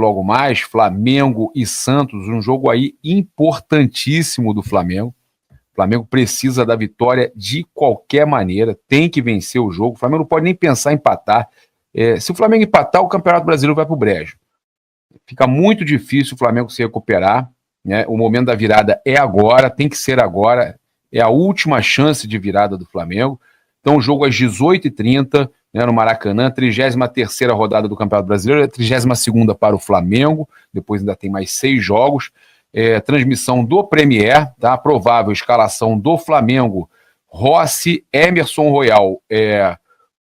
logo mais, Flamengo e Santos, um jogo aí importantíssimo do Flamengo. O Flamengo precisa da vitória de qualquer maneira, tem que vencer o jogo. O Flamengo não pode nem pensar em empatar. Se o Flamengo empatar, o Campeonato Brasileiro vai para o brejo. Fica muito difícil o Flamengo se recuperar, né? O momento da virada é agora, tem que ser agora. É a última chance de virada do Flamengo. Então o jogo às 18h30, né, no Maracanã, 33ª rodada do Campeonato Brasileiro, 32ª para o Flamengo, depois ainda tem mais 6 jogos. Transmissão do Premier, tá? Provável escalação do Flamengo: Rossi, Emerson Royal,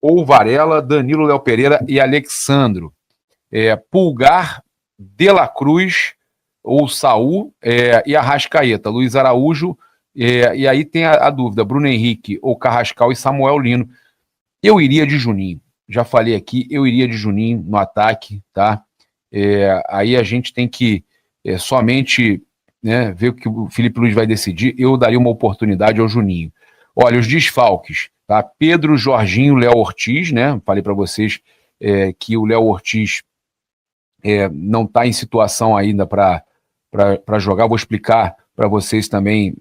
ou Varela, Danilo, Léo Pereira e Alexandro. Pulgar, De La Cruz ou Saul e Arrascaeta, Luiz Araújo, e aí tem a dúvida: Bruno Henrique ou Carrascal e Samuel Lino. Eu iria de Juninho, já falei aqui, eu iria de Juninho no ataque, tá? Aí a gente tem que somente, né, ver o que o Felipe Luiz vai decidir. Eu daria uma oportunidade ao Juninho. Olha, os desfalques, tá? Pedro, Jorginho, Léo Ortiz, né? Falei para vocês que o Léo Ortiz não está em situação ainda para jogar. Vou explicar para vocês também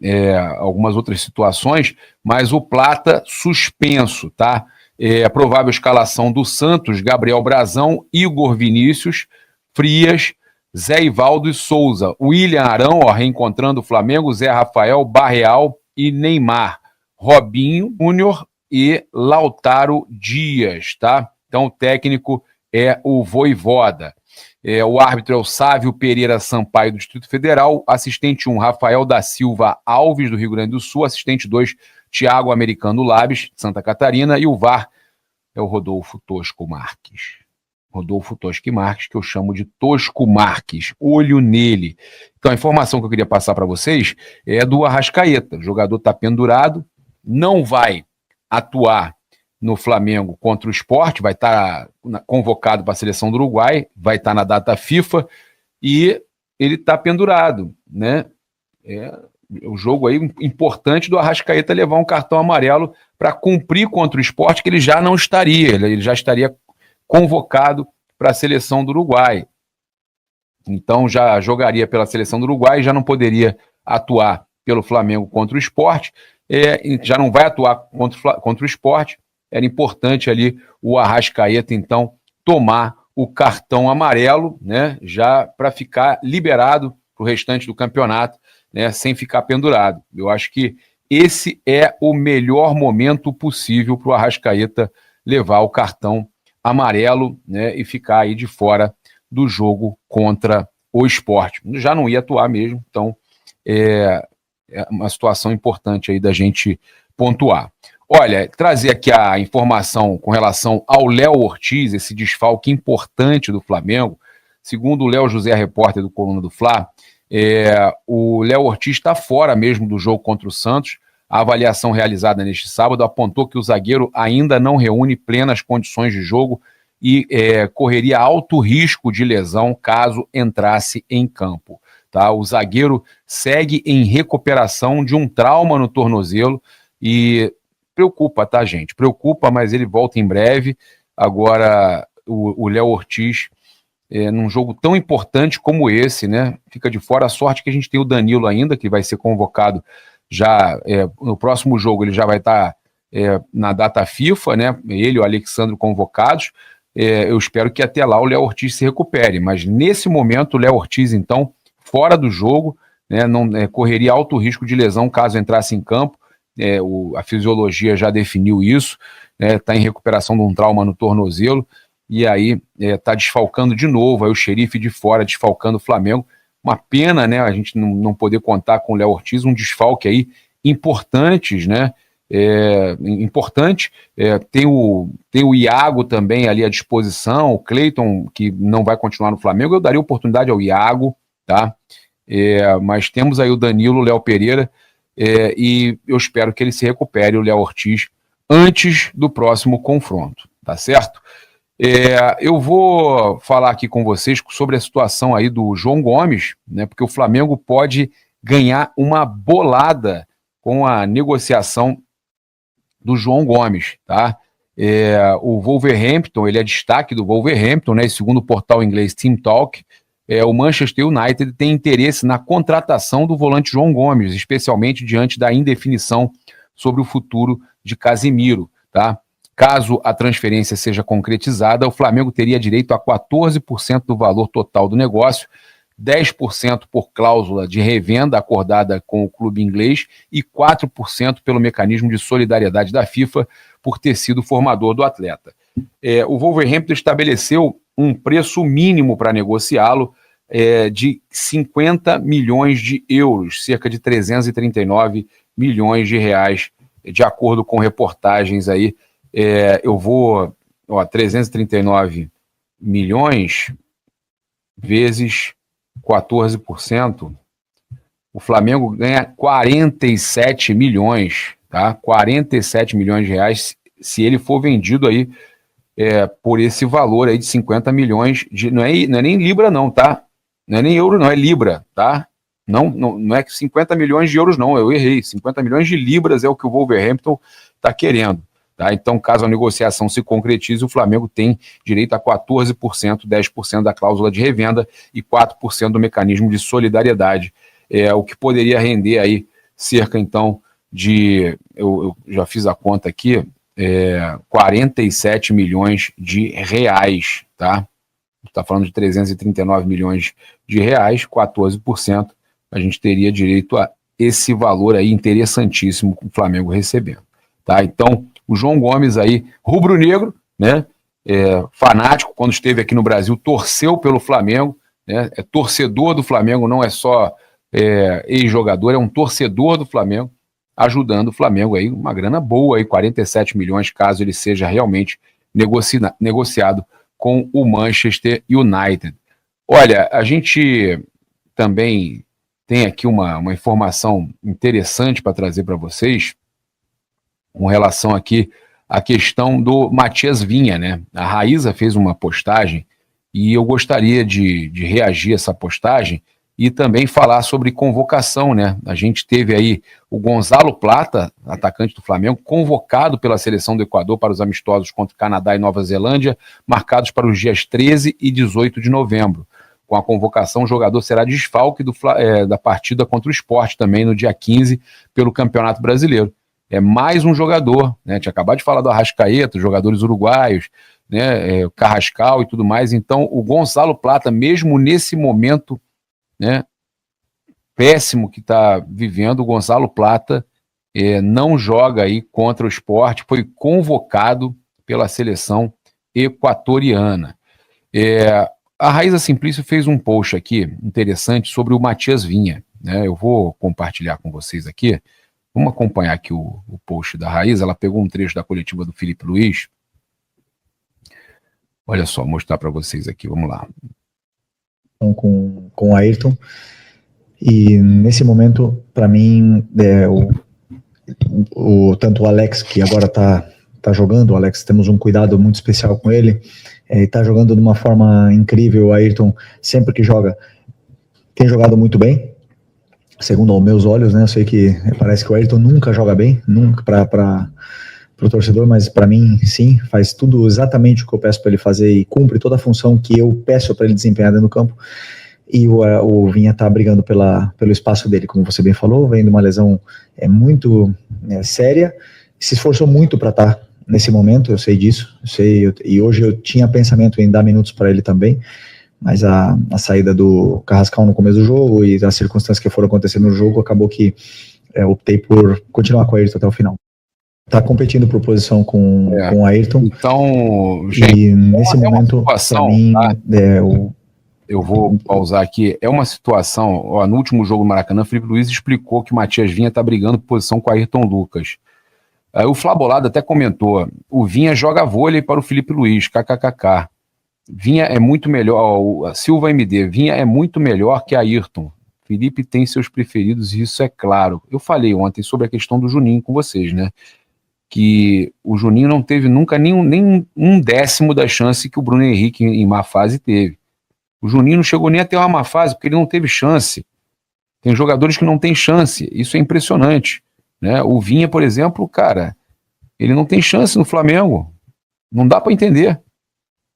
algumas outras situações, mas o Plata suspenso, tá? A provável escalação do Santos: Gabriel Brazão, Igor Vinícius, Frias, Zé Ivaldo e Souza, William Arão, reencontrando o Flamengo, Zé Rafael, Barreal e Neymar, Robinho Júnior e Lautaro Dias, tá? Então o técnico é o Vojvoda. O árbitro é o Sávio Pereira Sampaio, do Distrito Federal. Assistente 1, Rafael da Silva Alves, do Rio Grande do Sul. Assistente 2, Thiago Americano Labes, de Santa Catarina. E o VAR é o Rodolfo Tosco Marques. Rodolfo Tosco Marques, que eu chamo de Tosco Marques. Olho nele. Então a informação que eu queria passar para vocês é do Arrascaeta. O jogador está pendurado, não vai atuar no Flamengo contra o Sport, vai estar convocado para a seleção do Uruguai, vai estar na data FIFA e ele está pendurado, né? O jogo aí importante do Arrascaeta levar um cartão amarelo para cumprir contra o Sport, que ele já não estaria, ele já estaria convocado para a seleção do Uruguai. Então já jogaria pela seleção do Uruguai, já não poderia atuar pelo Flamengo contra o Sport, já não vai atuar contra o Sport. Era importante ali o Arrascaeta, então, tomar o cartão amarelo, né, já para ficar liberado para o restante do campeonato, né, sem ficar pendurado. Eu acho que esse é o melhor momento possível para o Arrascaeta levar o cartão amarelo, né, e ficar aí de fora do jogo contra o Sport. Já não ia atuar mesmo, então é uma situação importante aí da gente pontuar. Olha, trazer aqui a informação com relação ao Léo Ortiz, esse desfalque importante do Flamengo. Segundo o Léo José, repórter do Coluna do Fla, o Léo Ortiz está fora mesmo do jogo contra o Santos. A avaliação realizada neste sábado apontou que o zagueiro ainda não reúne plenas condições de jogo e correria alto risco de lesão caso entrasse em campo. Tá? O zagueiro segue em recuperação de um trauma no tornozelo e preocupa, tá, gente? Preocupa, mas ele volta em breve. Agora, o Léo Ortiz, num jogo tão importante como esse, né? Fica de fora. A sorte que a gente tem o Danilo ainda, que vai ser convocado já no próximo jogo. Ele já vai estar na data FIFA, né? Ele e o Alexandre convocados. Eu espero que até lá o Léo Ortiz se recupere. Mas nesse momento, o Léo Ortiz, então, fora do jogo, né? Não correria alto risco de lesão caso entrasse em campo. A fisiologia já definiu isso, está em recuperação de um trauma no tornozelo, e aí está desfalcando de novo, aí o Xerife de fora desfalcando o Flamengo. Uma pena, né, a gente não poder contar com o Léo Ortiz, um desfalque aí importantes, né, importante. Tem o Iago também ali à disposição, o Cleiton, que não vai continuar no Flamengo. Eu daria oportunidade ao Iago, tá? Mas temos aí o Danilo, o Léo Pereira, e eu espero que ele se recupere, o Léo Ortiz, antes do próximo confronto, tá certo? Eu vou falar aqui com vocês sobre a situação aí do João Gomes, né, porque o Flamengo pode ganhar uma bolada com a negociação do João Gomes, tá? O Wolverhampton, ele é destaque do Wolverhampton, né, segundo o portal inglês Team Talk, o Manchester United tem interesse na contratação do volante João Gomes, especialmente diante da indefinição sobre o futuro de Casemiro, tá? Caso a transferência seja concretizada, o Flamengo teria direito a 14% do valor total do negócio, 10% por cláusula de revenda acordada com o clube inglês e 4% pelo mecanismo de solidariedade da FIFA por ter sido formador do atleta. O Wolverhampton estabeleceu um preço mínimo para negociá-lo de 50 milhões de euros, cerca de 339 milhões de reais, de acordo com reportagens aí. 339 milhões vezes 14%, o Flamengo ganha 47 milhões, tá? 47 milhões de reais se ele for vendido aí por esse valor aí de 50 milhões, não é nem libra não, tá? Não é nem euro não, é libra, tá? Não é que 50 milhões de euros não, eu errei, 50 milhões de libras é o que o Wolverhampton está querendo. Tá? Então, caso a negociação se concretize, o Flamengo tem direito a 14%, 10% da cláusula de revenda e 4% do mecanismo de solidariedade, o que poderia render aí cerca, então, de, eu já fiz a conta aqui, 47 milhões de reais, tá? Está falando de 339 milhões de reais, 14%, a gente teria direito a esse valor aí interessantíssimo que o Flamengo recebendo, tá? Então, o João Gomes aí, rubro-negro, né? Fanático, quando esteve aqui no Brasil, torceu pelo Flamengo, né? É torcedor do Flamengo, não é só ex-jogador, é um torcedor do Flamengo, ajudando o Flamengo aí, uma grana boa aí, 47 milhões, caso ele seja realmente negociado com o Manchester United. Olha, a gente também tem aqui uma informação interessante para trazer para vocês, com relação aqui à questão do Matias Vinha, né? A Raíza fez uma postagem e eu gostaria de reagir a essa postagem e também falar sobre convocação, né? A gente teve aí o Gonzalo Plata, atacante do Flamengo, convocado pela seleção do Equador para os amistosos contra Canadá e Nova Zelândia, marcados para os dias 13 e 18 de novembro. Com a convocação, o jogador será desfalque da partida contra o Sport também no dia 15 pelo Campeonato Brasileiro. É mais um jogador, né? Tinha acabado de falar do Arrascaeta, jogadores uruguaios, né? O Carrascal e tudo mais. Então, o Gonzalo Plata, mesmo nesse momento, né, péssimo que está vivendo, o Gonzalo Plata não joga aí contra o Sport, foi convocado pela seleção equatoriana. A Raíza Simplício fez um post aqui interessante sobre o Matias Vinha, né? Eu vou compartilhar com vocês aqui. Vamos acompanhar aqui o post da Raíza. Ela pegou um trecho da coletiva do Felipe Luiz. Olha só, mostrar para vocês aqui, vamos lá. Com o Ayrton, e nesse momento, para mim, tanto o Alex, que agora tá jogando, o Alex, temos um cuidado muito especial com ele, tá jogando de uma forma incrível. O Ayrton, sempre que joga, tem jogado muito bem, segundo aos meus olhos, né? Eu sei que parece que o Ayrton nunca joga bem, nunca para o torcedor, mas para mim, sim, faz tudo exatamente o que eu peço para ele fazer e cumpre toda a função que eu peço para ele desempenhar dentro do campo. E o Vinha tá brigando pelo espaço dele, como você bem falou, vem de uma lesão muito séria, se esforçou muito para estar nesse momento, eu sei disso, e hoje eu tinha pensamento em dar minutos para ele também, mas a saída do Carrascal no começo do jogo e as circunstâncias que foram acontecendo no jogo, acabou que optei por continuar com o Ayrton até o final. Tá competindo por posição com o Ayrton. Então, gente, e nesse momento, para mim, tá? Eu vou pausar aqui. É uma situação, no último jogo do Maracanã, Felipe Luiz explicou que o Matias Vinha tá brigando por posição com o Ayrton Lucas. O Flabolado até comentou, o Vinha joga vôlei para o Felipe Luiz, kkkk. Vinha é muito melhor, Silva MD, Vinha é muito melhor que Ayrton. Felipe tem seus preferidos e isso é claro. Eu falei ontem sobre a questão do Juninho com vocês, né? Que o Juninho não teve nunca nem um décimo da chance que o Bruno Henrique em má fase teve. O Juninho não chegou nem a ter uma má fase porque ele não teve chance. Tem jogadores que não têm chance, isso é impressionante, né? O Vinha, por exemplo, cara, ele não tem chance no Flamengo. Não dá para entender.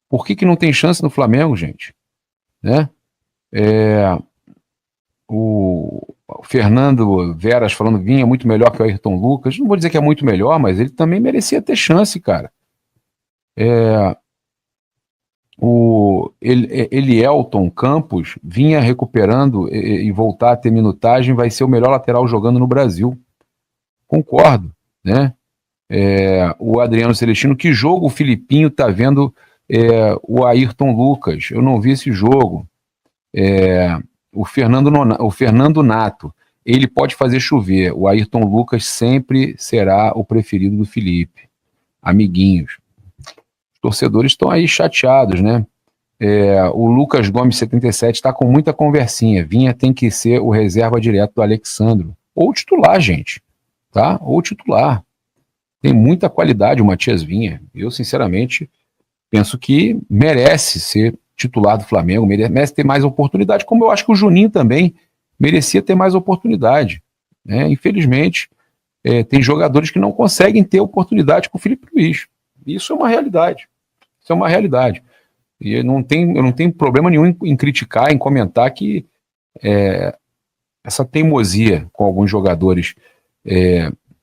Por que não tem chance no Flamengo, gente? Né? O Fernando Veras falando Vinha é muito melhor que o Ayrton Lucas. Não vou dizer que é muito melhor, mas ele também merecia ter chance, cara. O Elielton Campos vinha recuperando e voltar a ter minutagem, vai ser o melhor lateral jogando no Brasil. Concordo, né? O Adriano Celestino, que jogo o Filipinho tá vendo o Ayrton Lucas? Eu não vi esse jogo. O Fernando Nato, ele pode fazer chover. O Ayrton Lucas sempre será o preferido do Felipe. Amiguinhos. Os torcedores estão aí chateados, né? O Lucas Gomes 77 está com muita conversinha. Vinha tem que ser o reserva direto do Alexandro. Ou titular, gente. Tá? Ou titular. Tem muita qualidade o Matias Vinha. Eu, sinceramente, penso que merece ser titular do Flamengo, merece ter mais oportunidade, como eu acho que o Juninho também merecia ter mais oportunidade. Né? Infelizmente, tem jogadores que não conseguem ter oportunidade com o Felipe Luiz. Isso é uma realidade. Isso é uma realidade. E eu não tenho problema nenhum em criticar, em comentar que essa teimosia com alguns jogadores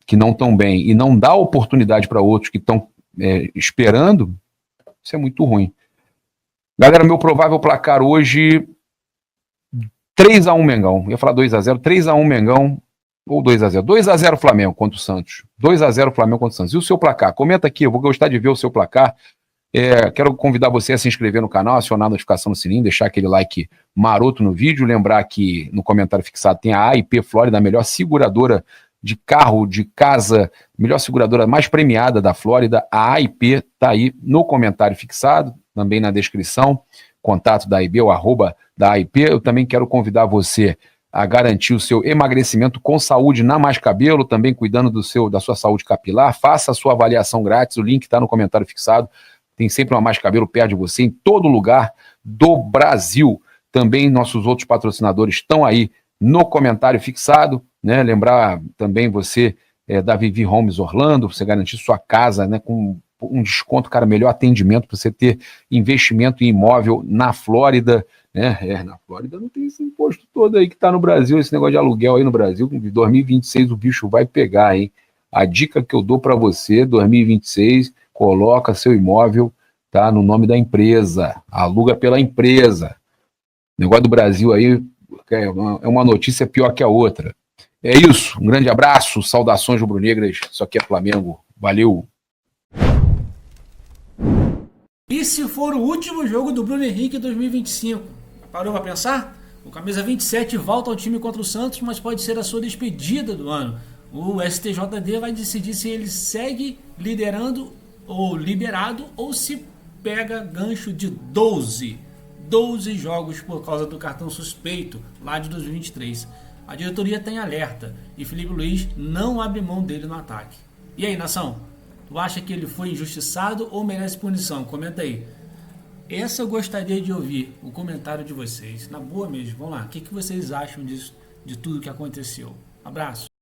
que não estão bem e não dá oportunidade para outros que estão esperando, isso é muito ruim. Galera, meu provável placar hoje 3-1 Mengão. Eu ia falar 2-0, 3-1 Mengão ou 2-0. 2-0 Flamengo contra o Santos. 2-0 Flamengo contra o Santos. E o seu placar? Comenta aqui, eu vou gostar de ver o seu placar. Quero convidar você a se inscrever no canal, acionar a notificação no sininho, deixar aquele like maroto no vídeo, lembrar que no comentário fixado tem a AIP Flórida, a melhor seguradora de carro, de casa, melhor seguradora mais premiada da Flórida. A AIP tá aí no comentário fixado, também na descrição, contato da AIP, o arroba da AIP. Eu também quero convidar você a garantir o seu emagrecimento com saúde na Mais Cabelo, também cuidando da sua saúde capilar. Faça a sua avaliação grátis, o link está no comentário fixado. Tem sempre uma Mais Cabelo perto de você, em todo lugar do Brasil. Também nossos outros patrocinadores estão aí no comentário fixado, né? Lembrar também você da Vivi Homes Orlando, você garantir sua casa, né, com um desconto, cara, melhor atendimento para você ter investimento em imóvel na Flórida, né? Na Flórida não tem esse imposto todo aí que tá no Brasil, esse negócio de aluguel aí no Brasil. Em 2026 o bicho vai pegar, hein? A dica que eu dou para você, 2026, coloca seu imóvel, tá, no nome da empresa, aluga pela empresa. O negócio do Brasil aí é uma notícia pior que a outra. É isso, um grande abraço, saudações rubro-negras, isso aqui é Flamengo, valeu! E se for o último jogo do Bruno Henrique em 2025? Parou pra pensar? O camisa 27 volta ao time contra o Santos, mas pode ser a sua despedida do ano. O STJD vai decidir se ele segue liderando ou liberado, ou se pega gancho de 12 jogos por causa do cartão suspeito lá de 2023. A diretoria está em alerta e Felipe Luiz não abre mão dele no ataque. E aí, nação? Tu acha que ele foi injustiçado ou merece punição? Comenta aí. Essa eu gostaria de ouvir o comentário de vocês. Na boa mesmo, vamos lá. O que vocês acham disso, de tudo que aconteceu? Abraço.